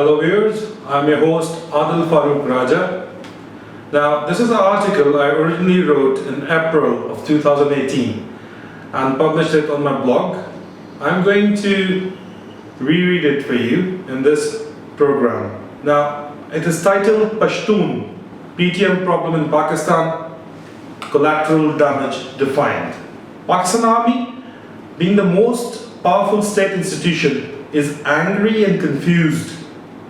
Hello viewers, I'm your host Adil Farooq Raja. Now this is an article I originally wrote in April of 2018 and published it on my blog. I'm going to reread it for you in this program. Now it is titled Pashtun, PTM problem in Pakistan, collateral damage defined. Pakistan Army, being the most powerful state institution, is angry and confused,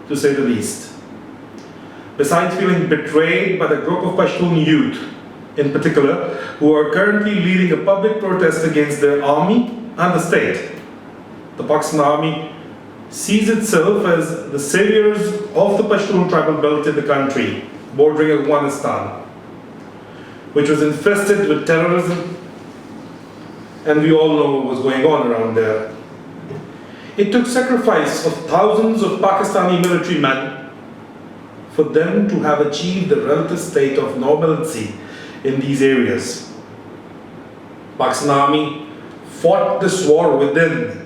to say the least. Besides feeling betrayed by the group of Pashtun youth, in particular, who are currently leading a public protest against their army and the state, the Pakistan Army sees itself as the saviors of the Pashtun tribal belt in the country bordering Afghanistan, which was infested with terrorism, and we all know what was going on around there. It took sacrifice of thousands of Pakistani military men for them to have achieved the relative state of normalcy in these areas. Pakistan Army fought this war within,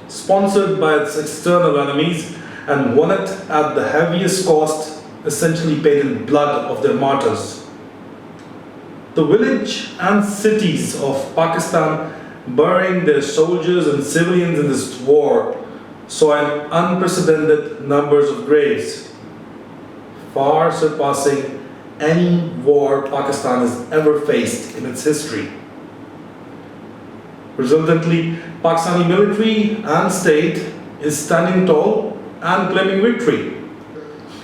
sponsored by its external enemies, and won it at the heaviest cost, essentially paid in blood of their martyrs. The village and cities of Pakistan burying their soldiers and civilians in this war saw an unprecedented numbers of graves, far surpassing any war Pakistan has ever faced in its history. Resultantly, Pakistani military and state is standing tall and claiming victory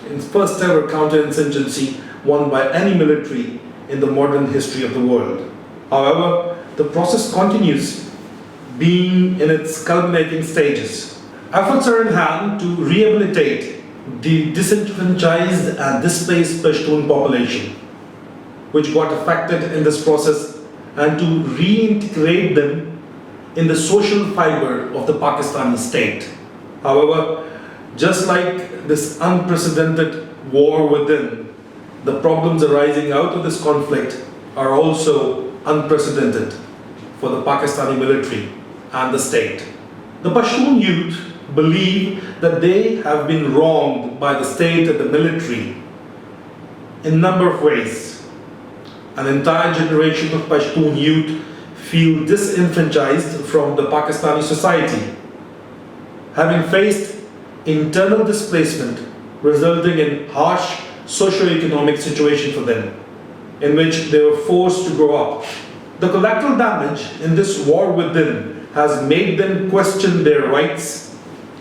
in its first ever counterinsurgency won by any military in the modern history of the world. However, the process continues, being in its culminating stages. Efforts are in hand to rehabilitate the disenfranchised and displaced Pashtun population, which got affected in this process, and to reintegrate them in the social fiber of the Pakistani state. However, just like this unprecedented war within, the problems arising out of this conflict are also unprecedented for the Pakistani military and the state. The Pashtun youth believe that they have been wronged by the state and the military in a number of ways. An entire generation of Pashtun youth feel disenfranchised from the Pakistani society, having faced internal displacement resulting in harsh socio-economic situation for them, in which they were forced to grow up. The collateral damage in this war within has made them question their rights,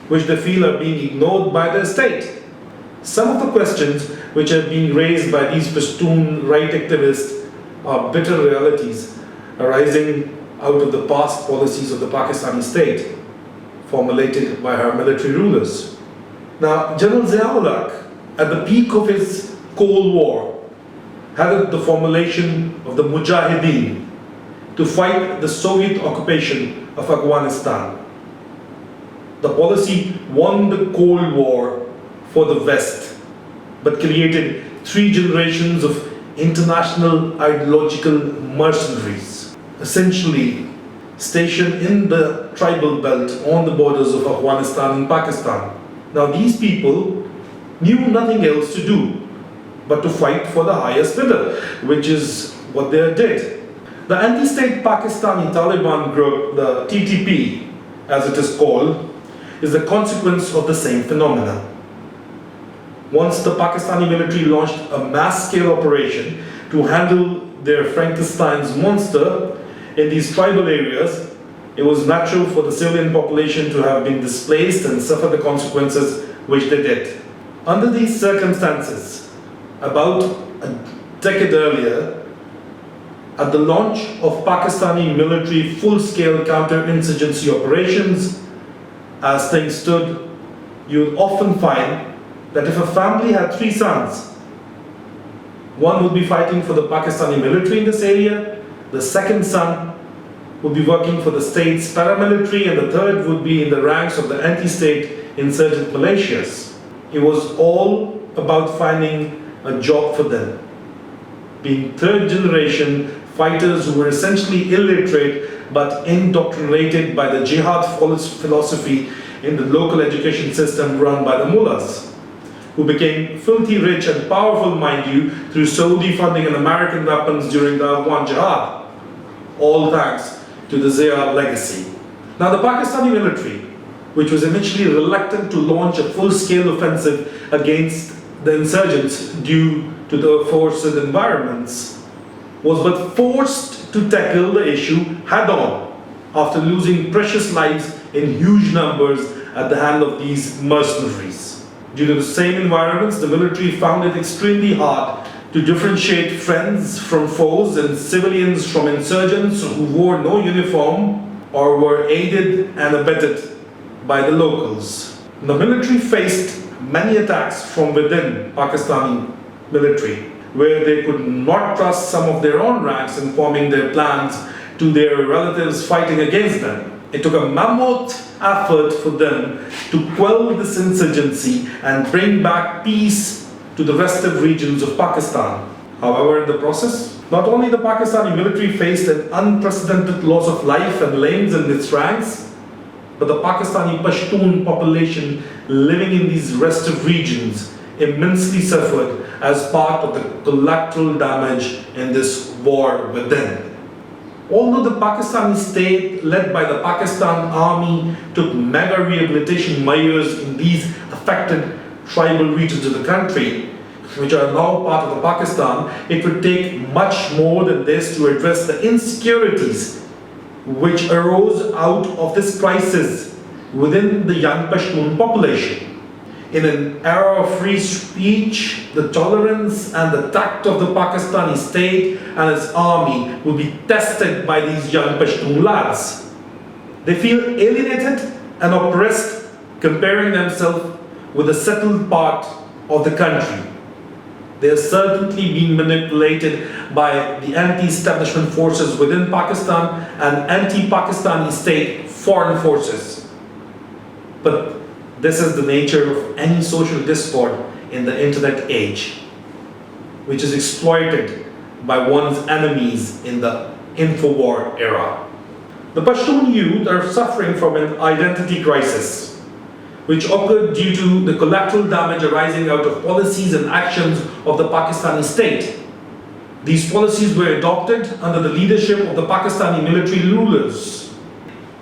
which they feel are being ignored by their state. Some of the questions which are being raised by these Pashtun right activists are bitter realities arising out of the past policies of the Pakistani state, formulated by her military rulers. Now, General Ziaul-Haq, at the peak of his Cold War, headed the formulation of the Mujahideen to fight the Soviet occupation of Afghanistan. The policy won the Cold War for the West, but created 3 generations of international ideological mercenaries, essentially stationed in the tribal belt on the borders of Afghanistan and Pakistan. Now these people knew nothing else to do but to fight for the highest bidder, which is what they did. The anti-state Pakistani Taliban group, the TTP as it is called, is the consequence of the same phenomena. Once the Pakistani military launched a mass-scale operation to handle their Frankenstein's monster in these tribal areas, it was natural for the civilian population to have been displaced and suffer the consequences which they did. Under these circumstances, about a decade earlier, at the launch of Pakistani military full-scale counter-insurgency operations, as things stood, you would often find that if a family had 3 sons, one would be fighting for the Pakistani military in this area, the second son would be working for the state's paramilitary, and the third would be in the ranks of the anti-state insurgent militias. It was all about finding a job for them, being third generation fighters who were essentially illiterate but indoctrinated by the jihad philosophy in the local education system run by the mullahs, who became filthy rich and powerful, mind you, through Saudi funding and American weapons during the Afghan Jihad. All thanks to the Zia legacy. Now the Pakistani military, which was initially reluctant to launch a full-scale offensive against the insurgents due to the forced environments, was but forced to tackle the issue head-on after losing precious lives in huge numbers at the hand of these mercenaries. Due to the same environments, the military found it extremely hard to differentiate friends from foes and civilians from insurgents who wore no uniform or were aided and abetted by the locals. The military faced many attacks from within Pakistani military, where they could not trust some of their own ranks in forming their plans to their relatives fighting against them. It took a mammoth effort for them to quell this insurgency and bring back peace to the restive regions of Pakistan. However, in the process, not only the Pakistani military faced an unprecedented loss of life and limbs in its ranks, but the Pakistani Pashtun population living in these restive regions immensely suffered as part of the collateral damage in this war within. Although the Pakistani state, led by the Pakistan Army, took mega rehabilitation measures in these affected tribal regions of the country, which are now part of the Pakistan, it would take much more than this to address the insecurities which arose out of this crisis within the young Pashtun population. In an era of free speech, the tolerance and the tact of the Pakistani state and its army will be tested by these young Pashtun lads. They feel alienated and oppressed, comparing themselves with the settled part of the country. They are certainly being manipulated by the anti-establishment forces within Pakistan and anti-Pakistani state foreign forces. But this is the nature of any social discord in the internet age, which is exploited by one's enemies in the Infowar era. The Pashtun youth are suffering from an identity crisis, which occurred due to the collateral damage arising out of policies and actions of the Pakistani state. These policies were adopted under the leadership of the Pakistani military rulers.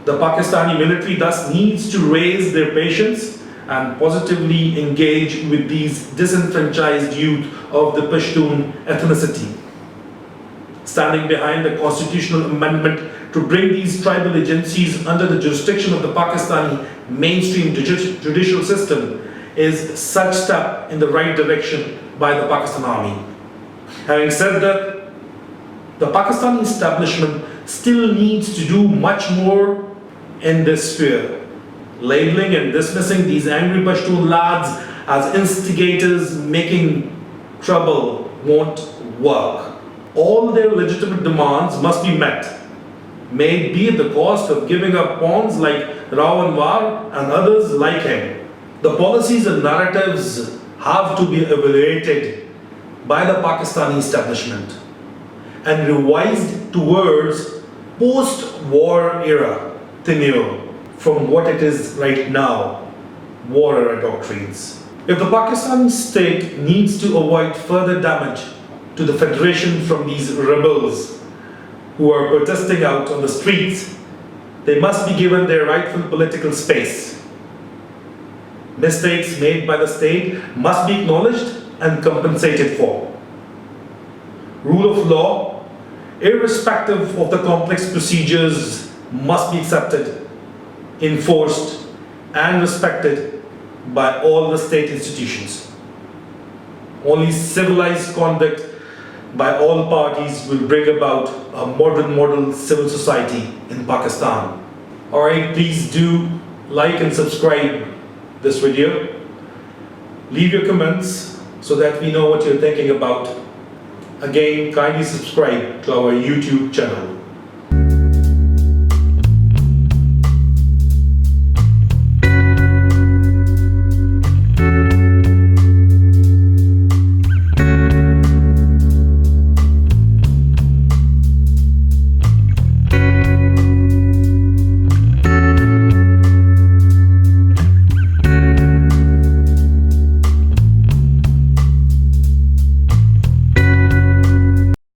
The Pakistani military thus needs to raise their patience and positively engage with these disenfranchised youth of the Pashtun ethnicity, standing behind the constitutional amendment to bring these tribal agencies under the jurisdiction of the Pakistani mainstream judicial system is such step in the right direction by the Pakistan Army. Having said that, the Pakistani establishment still needs to do much more in this sphere. Labeling and dismissing these angry Pashtun lads as instigators making trouble won't work. All their legitimate demands must be met, may be at the cost of giving up pawns like Rao Anwar and others like him. The policies and narratives have to be evaluated by the Pakistani establishment and revised towards post-war era tenure from what it is right now, war era doctrines. If the Pakistani state needs to avoid further damage to the federation from these rebels who are protesting out on the streets, they must be given their rightful political space. Mistakes made by the state must be acknowledged and compensated for. Rule of law, irrespective of the complex procedures, must be accepted, enforced, and respected by all the state institutions. Only civilized conduct by all parties will bring about a modern model civil society in Pakistan. Alright, please do like and subscribe this video. Leave your comments so that we know what you're thinking about. Again, kindly subscribe to our YouTube channel.